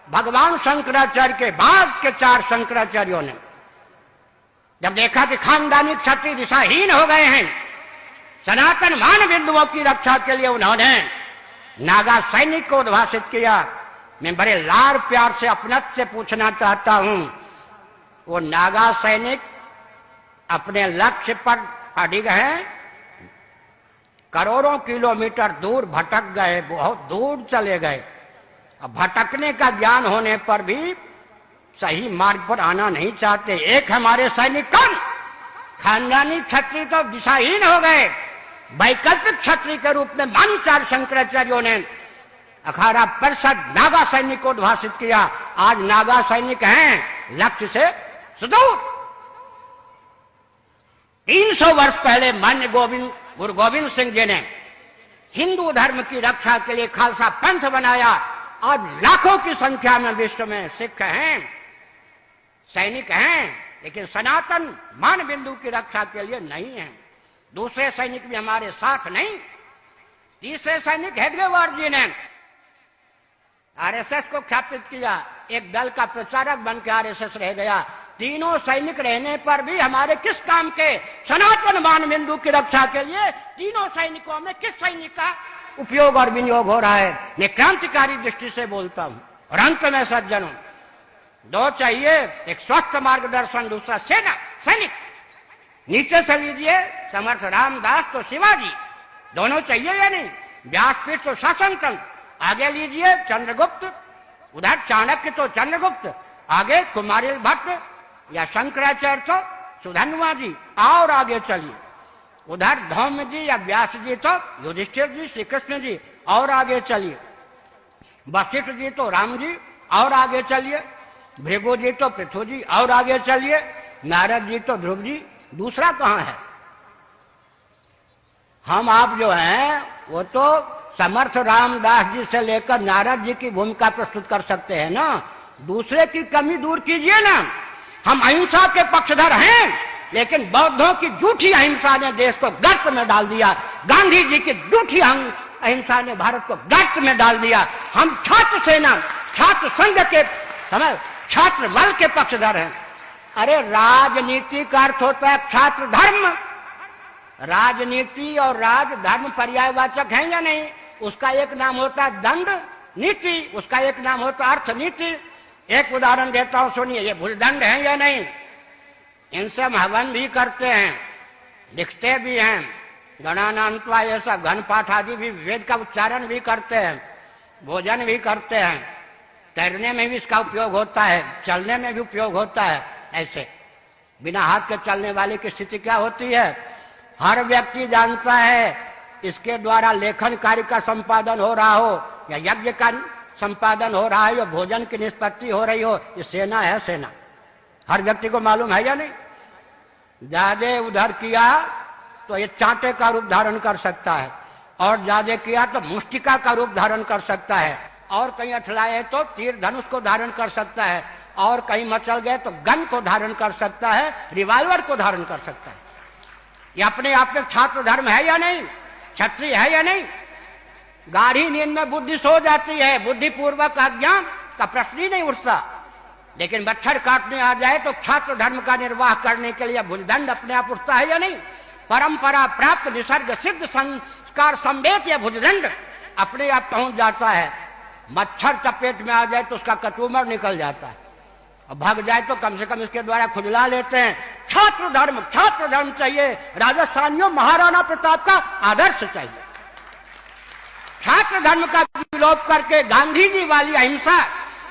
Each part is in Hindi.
भगवान शंकराचार्य के बाद के 4 शंकराचार्यों ने जब देखा कि खानदानी क्षत्रिय दिशाहीन हो गए हैं, सनातन मान बिंदुओं की रक्षा के लिए उन्होंने नागा सैनिक को उद्भाषित किया। मैं बड़े लाड़ प्यार से अपनत से पूछना चाहता हूं, वो नागा सैनिक अपने लक्ष्य पर अडिग हैं, करोड़ों किलोमीटर दूर भटक गए, बहुत दूर चले गए। अब भटकने का ज्ञान होने पर भी सही मार्ग पर आना नहीं चाहते। एक हमारे सैनिक कौन, खानदानी क्षत्रिय तो दिशाहीन हो गए, वैकल्पिक क्षत्रिय के रूप में मान 4 शंकराचार्यों ने अखाड़ा परिषद नागा सैनिक को उद्भाषित किया। आज नागा सैनिक हैं लक्ष्य से सुदूर। 300 वर्ष पहले मान्य गुरु गोविंद सिंह जी ने हिंदू धर्म की रक्षा के लिए खालसा पंथ बनाया। आज लाखों की संख्या में विश्व में सिख हैं, सैनिक हैं, लेकिन सनातन मान बिंदु की रक्षा के लिए नहीं है। दूसरे सैनिक भी हमारे साथ नहीं। तीसरे सैनिक हेडगेवार जी ने आरएसएस को ख्यापित किया, एक दल का प्रचारक बन के आरएसएस रह गया। तीनों सैनिक रहने पर भी हमारे किस काम के, सनातन मान बिंदु की रक्षा के लिए तीनों सैनिकों में किस सैनिक का उपयोग और विनियोग हो रहा है? मैं क्रांतिकारी दृष्टि से बोलता हूं। और अंत में सज्जनों, 2 चाहिए, एक स्वस्थ मार्गदर्शन, दूसरा सेना सैनिक। नीचे से लीजिए समर्थ रामदास तो शिवाजी, दोनों चाहिए या नहीं? व्यासपीठ तो शासन तंत्र, आगे लीजिए चंद्रगुप्त, उधर चाणक्य तो चंद्रगुप्त, आगे कुमारिल भट्ट या शंकराचार्य तो सुधन्वा जी, और आगे चलिए उधर धौम्य जी या व्यास जी तो युधिष्ठिर जी, श्री कृष्ण जी, और आगे चलिए वशिष्ठ जी तो राम जी, और आगे चलिए भृगु जी तो पृथु जी, और आगे चलिए नारद जी तो ध्रुव जी। दूसरा कहां है? हम आप जो हैं वो तो समर्थ रामदास जी से लेकर नारद जी की भूमिका प्रस्तुत कर सकते हैं ना। दूसरे की कमी दूर कीजिए ना। हम अहिंसा के पक्षधर हैं, लेकिन बौद्धों की झूठी अहिंसा ने देश को गर्त में डाल दिया। गांधी जी की झूठी अहिंसा ने भारत को गर्त में डाल दिया। हम छात्र सेना, छात्र संघ के समय छात्र बल के पक्षधर हैं। अरे राजनीति का अर्थ होता है छात्र धर्म। राजनीति और राजधर्म पर्यायवाचक है या नहीं? उसका एक नाम होता है दंड नीति, उसका एक नाम होता है अर्थ नीति। एक उदाहरण देता हूं, सुनिए। ये भूलदंड है या नहीं? इनसे हम हवन भी करते हैं, लिखते भी हैं, गणानान्त्वा ऐसा घन पाठ आदि भी, वेद का उच्चारण भी करते हैं, भोजन भी करते हैं, तैरने में भी इसका उपयोग होता है, चलने में भी उपयोग होता है। ऐसे बिना हाथ के चलने वाले की स्थिति क्या होती है? हर व्यक्ति जानता है इसके द्वारा लेखन कार्य का संपादन हो रहा हो या यज्ञ का संपादन हो रहा है या भोजन की निष्पत्ति हो रही हो, ये सेना है। सेना हर व्यक्ति को मालूम है या नहीं? ज्यादा उधर किया तो ये चांटे का रूप धारण कर सकता है, और ज्यादा किया तो मुष्टिका का रूप धारण कर सकता है, और कहीं अठलाए तो तीर धनुष को धारण कर सकता है, और कहीं मचल गए तो गन को धारण कर सकता है, रिवॉल्वर को धारण कर सकता है। ये अपने आप में छात्र धर्म है या नहीं? क्षत्रिय है या नहीं? गाढ़ी नींद में बुद्धि सो जाती है, बुद्धिपूर्वक अज्ञान का प्रश्न ही नहीं उठता। लेकिन मच्छर काटने आ जाए तो छात्र धर्म का निर्वाह करने के लिए भुजदंड अपने आप उठता है या नहीं? परंपरा प्राप्त निसर्ग सिद्ध संस्कार संवेद या भुजदंड अपने आप पहुंच जाता है। मच्छर चपेट में आ जाए तो उसका कचूमर निकल जाता है, और भाग जाए तो कम से कम इसके द्वारा खुजला लेते हैं। छात्र धर्म चाहिए। राजस्थानियों महाराणा प्रताप का आदर्श चाहिए। छात्र धर्म का विलोप करके गांधी जी वाली अहिंसा,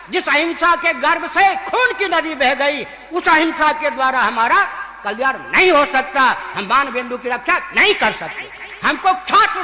जिस अहिंसा के गर्भ से खून की नदी बह गई, उस अहिंसा के द्वारा हमारा कल्याण नहीं हो सकता। हम मान बिंदु की रक्षा नहीं कर सकते। हमको छात्र